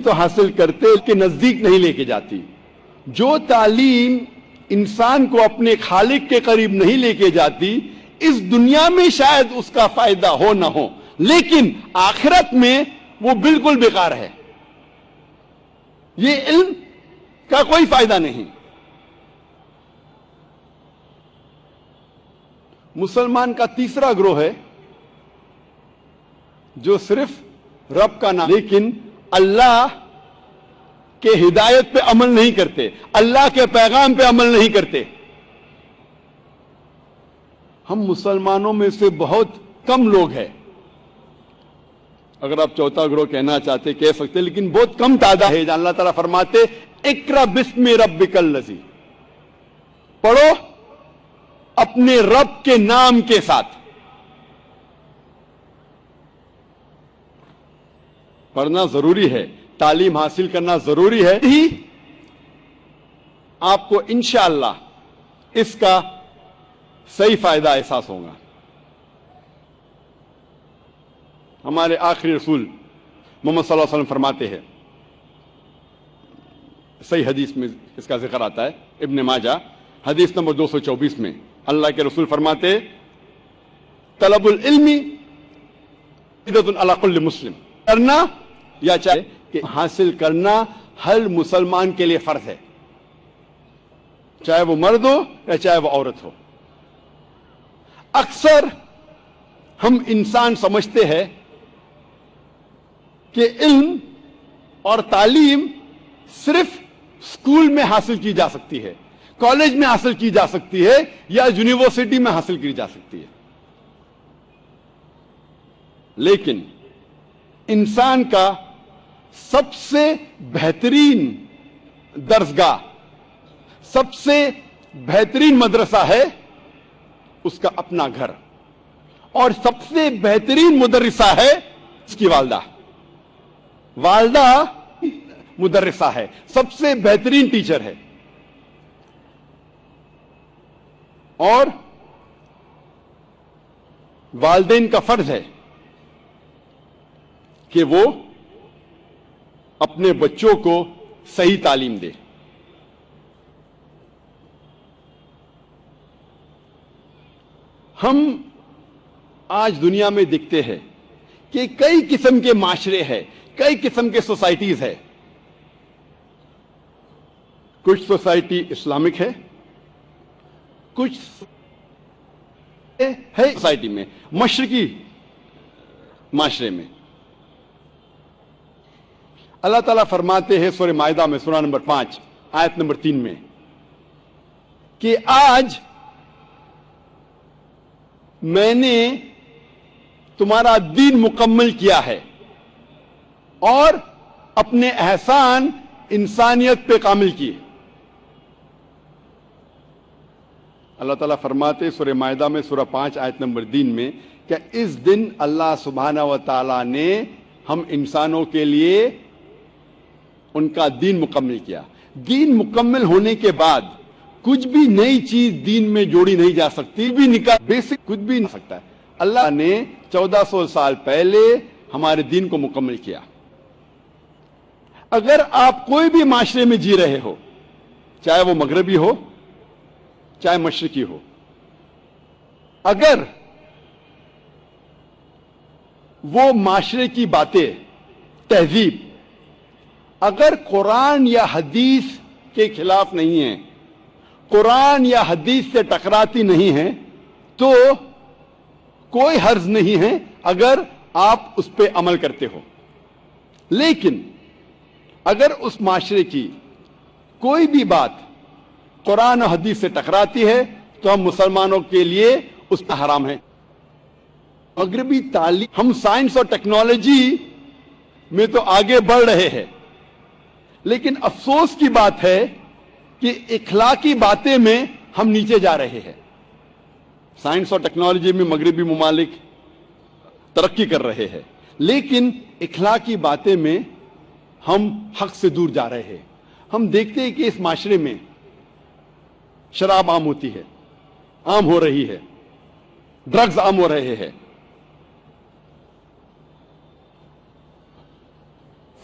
تو حاصل کرتے کے نزدیک نہیں لے کے جاتی. جو تعلیم انسان کو اپنے خالق کے قریب نہیں لے کے جاتی، اس دنیا میں شاید اس کا فائدہ ہو نہ ہو، لیکن آخرت میں وہ بالکل بیکار ہے. یہ علم کا کوئی فائدہ نہیں. مسلمان کا تیسرا گروہ ہے جو صرف رب کا نام لیکن اللہ کے ہدایت پہ عمل نہیں کرتے، اللہ کے پیغام پہ عمل نہیں کرتے. ہم مسلمانوں میں سے بہت کم لوگ ہیں، اگر آپ چوتھا گروہ کہنا چاہتے کہہ سکتے، لیکن بہت کم تعداد ہے. اللہ تعالیٰ فرماتے اقرأ بسم ربک الذی، پڑھو اپنے رب کے نام کے ساتھ. پڑھنا ضروری ہے، تعلیم حاصل کرنا ضروری ہے، ہی آپ کو انشاءاللہ اس کا صحیح فائدہ احساس ہوگا. ہمارے آخری رسول محمد صلی اللہ علیہ وسلم فرماتے ہیں، صحیح حدیث میں اس کا ذکر آتا ہے، ابن ماجہ حدیث نمبر 224 میں اللہ کے رسول فرماتے طلب العلم فریضۃ علی کل مسلم، کرنا یا چاہے کہ حاصل کرنا ہر مسلمان کے لیے فرض ہے، چاہے وہ مرد ہو یا چاہے وہ عورت ہو. اکثر ہم انسان سمجھتے ہیں کہ علم اور تعلیم صرف اسکول میں حاصل کی جا سکتی ہے، کالج میں حاصل کی جا سکتی ہے یا یونیورسٹی میں حاصل کی جا سکتی ہے. لیکن انسان کا سب سے بہترین درسگاہ، سب سے بہترین مدرسہ ہے اس کا اپنا گھر، اور سب سے بہترین مدرسہ ہے اس کی والدہ. والدہ مدرسہ ہے، سب سے بہترین ٹیچر ہے. اور والدین کا فرض ہے کہ وہ اپنے بچوں کو صحیح تعلیم دے. ہم آج دنیا میں دیکھتے ہیں کہ کئی قسم کے معاشرے ہیں، کئی قسم کے سوسائٹیز ہے. کچھ سوسائٹی اسلامک ہے، کچھ ہے سوسائٹی میں مشرقی معاشرے میں. اللہ تعالیٰ فرماتے ہیں سورہ مائدہ میں سورہ نمبر 5 آیت نمبر 3 میں کہ آج میں نے تمہارا دین مکمل کیا ہے اور اپنے احسان انسانیت پہ کامل کیے. اللہ تعالیٰ فرماتے سورہ مائدہ میں سورہ 5 آیت نمبر 3 میں کہ اس دن اللہ سبحانہ و تعالیٰ نے ہم انسانوں کے لیے ان کا دین مکمل کیا. دین مکمل ہونے کے بعد کچھ بھی نئی چیز دین میں جوڑی نہیں جا سکتی، بھی نکال بیسک کچھ بھی نہیں سکتا ہے. اللہ نے 1400 سال پہلے ہمارے دین کو مکمل کیا. اگر آپ کوئی بھی معاشرے میں جی رہے ہو، چاہے وہ مغربی ہو چاہے مشرقی ہو، اگر وہ معاشرے کی باتیں، تہذیب اگر قرآن یا حدیث کے خلاف نہیں ہے، قرآن یا حدیث سے ٹکراتی نہیں ہے، تو کوئی حرج نہیں ہے اگر آپ اس پہ عمل کرتے ہو. لیکن اگر اس معاشرے کی کوئی بھی بات قرآن و حدیث سے ٹکراتی ہے تو ہم مسلمانوں کے لیے اس پہ حرام ہے. مغربی تعلیم، ہم سائنس اور ٹیکنالوجی میں تو آگے بڑھ رہے ہیں، لیکن افسوس کی بات ہے کہ اخلاقی باتیں میں ہم نیچے جا رہے ہیں. سائنس اور ٹیکنالوجی میں مغربی ممالک ترقی کر رہے ہیں، لیکن اخلاقی باتیں میں ہم حق سے دور جا رہے ہیں. ہم دیکھتے ہیں کہ اس معاشرے میں شراب عام ہوتی ہے، عام ہو رہی ہے، ڈرگز عام ہو رہے ہیں،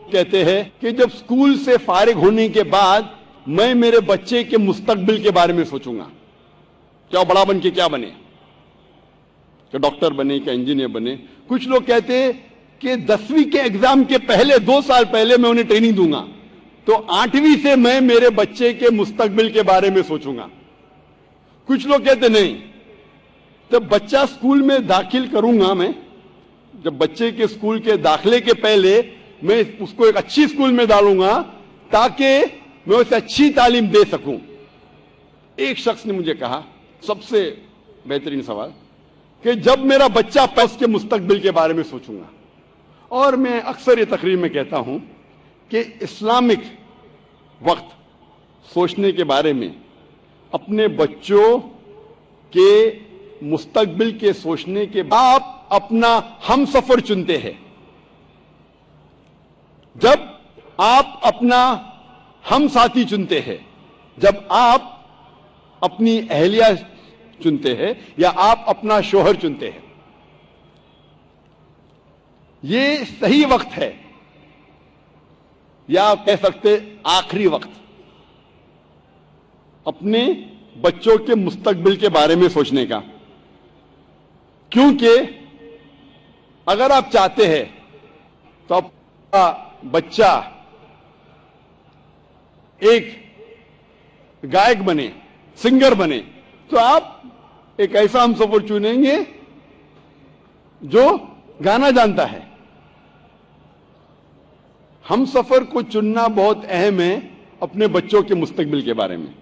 کہتے ہیں کہ جب اسکول سے فارغ ہونے کے بعد میں میرے بچے کے مستقبل کے بارے میں سوچوں گا، کیا بڑا بن کے کیا بنے، کہ ڈاکٹر بنے، کہ انجینئر بنے۔ کچھ لوگ کہتے ہیں کہ 10ویں کے ایگزام کے پہلے 2 سال پہلے میں انہیں ٹریننگ دوں گا، تو 8ویں سے میں میرے بچے کے مستقبل کے بارے میں سوچوں گا۔ کچھ لوگ کہتے نہیں، جب بچہ اسکول میں داخل کروں گا، میں جب بچے کے اسکول کے داخلے کے پہلے میں اس کو ایک اچھی اسکول میں ڈالوں گا تاکہ میں اسے اچھی تعلیم دے سکوں۔ ایک شخص نے مجھے کہا، سب سے بہترین سوال، کہ جب میرا بچہ اس کے مستقبل کے بارے میں سوچوں گا۔ اور میں اکثر یہ تقریر میں کہتا ہوں کہ اسلامک وقت سوچنے کے بارے میں اپنے بچوں کے مستقبل کے سوچنے کے بعد آپ اپنا ہم سفر چنتے ہیں۔ جب آپ اپنا ہم ساتھی چنتے ہیں، جب آپ اپنی اہلیہ چنتے ہیں یا آپ اپنا شوہر چنتے ہیں، یہ صحیح وقت ہے، یا آپ کہہ سکتے آخری وقت اپنے بچوں کے مستقبل کے بارے میں سوچنے کا۔ کیونکہ اگر آپ چاہتے ہیں تو آپ کا بچہ ایک گائک بنے، سنگر بنے، تو آپ ایک ایسا ہم سفر چنیں گے جو گانا جانتا ہے۔ ہم سفر کو چننا بہت اہم ہے اپنے بچوں کے مستقبل کے بارے میں۔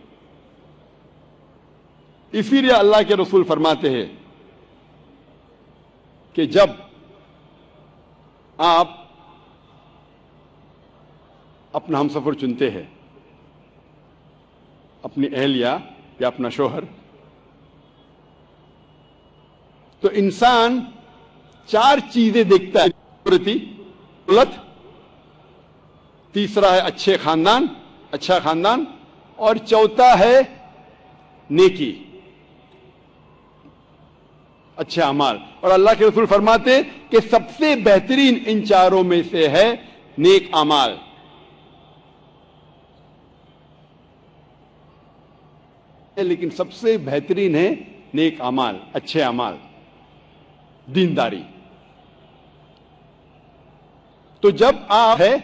اسی لیے اللہ کے رسول فرماتے ہیں کہ جب آپ اپنا ہم سفر چنتے ہیں، اپنی اہلیہ یا اپنا شوہر، تو انسان 4 چیزیں دیکھتا ہے: دولت، تیسرا ہے اچھا خاندان، اور چوتھا ہے نیکی، اچھے اعمال۔ اور اللہ کے رسول فرماتے کہ سب سے بہترین ان 4 میں سے ہے نیک اعمال۔ لیکن سب سے بہترین ہے نیک اعمال، اچھے اعمال، دینداری۔ تو جب آپ ہے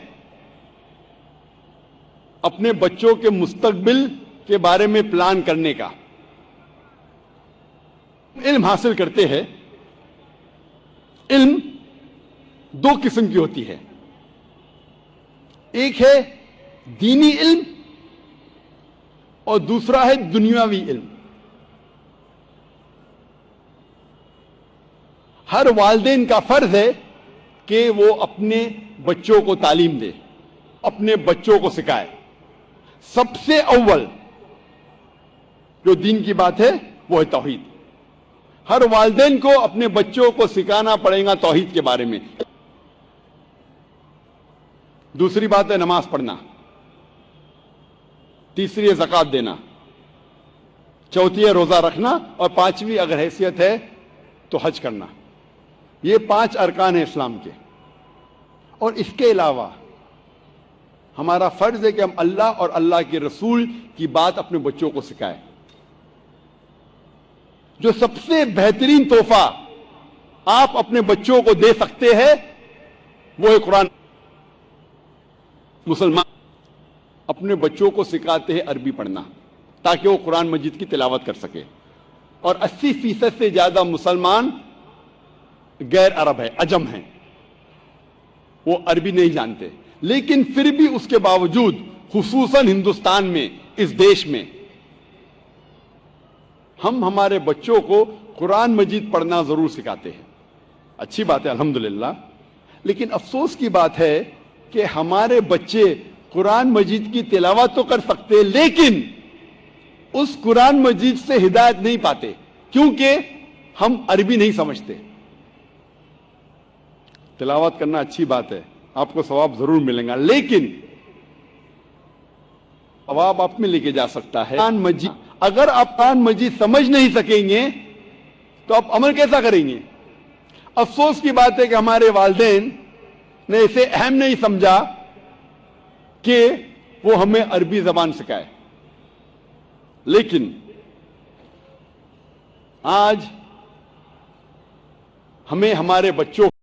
اپنے بچوں کے مستقبل کے بارے میں پلان کرنے کا، علم حاصل کرتے ہیں، علم 2 قسم کی ہوتی ہے، ایک ہے دینی علم اور دوسرا ہے دنیاوی علم۔ ہر والدین کا فرض ہے کہ وہ اپنے بچوں کو تعلیم دے، اپنے بچوں کو سکھائے۔ سب سے اول جو دین کی بات ہے وہ ہے توحید۔ ہر والدین کو اپنے بچوں کو سکھانا پڑے گا توحید کے بارے میں۔ دوسری بات ہے نماز پڑھنا، تیسری ہے زکوٰۃ دینا، چوتھی ہے روزہ رکھنا، اور 5ویں اگر حیثیت ہے تو حج کرنا۔ یہ 5 ارکان ہیں اسلام کے۔ اور اس کے علاوہ ہمارا فرض ہے کہ ہم اللہ اور اللہ کے رسول کی بات اپنے بچوں کو سکھائیں۔ جو سب سے بہترین تحفہ آپ اپنے بچوں کو دے سکتے ہیں وہ ہے قرآن۔ مسلمان اپنے بچوں کو سکھاتے ہیں عربی پڑھنا تاکہ وہ قرآن مجید کی تلاوت کر سکے، اور 80% سے زیادہ مسلمان غیر عرب ہے، عجم ہیں، وہ عربی نہیں جانتے، لیکن پھر بھی اس کے باوجود خصوصاً ہندوستان میں، اس دیش میں، ہم ہمارے بچوں کو قرآن مجید پڑھنا ضرور سکھاتے ہیں۔ اچھی بات ہے الحمدللہ، لیکن افسوس کی بات ہے کہ ہمارے بچے قرآن مجید کی تلاوت تو کر سکتے لیکن اس قرآن مجید سے ہدایت نہیں پاتے، کیونکہ ہم عربی نہیں سمجھتے۔ تلاوت کرنا اچھی بات ہے، آپ کو ثواب ضرور ملے گا، لیکن ثواب آپ میں لے کے جا سکتا ہے قرآن مجید۔ اگر آپ قرآن مجید سمجھ نہیں سکیں گے تو آپ عمل کیسا کریں گے؟ افسوس کی بات ہے کہ ہمارے والدین نے اسے اہم نہیں سمجھا کہ وہ ہمیں عربی زبان سکھائے، لیکن آج ہمیں ہمارے بچوں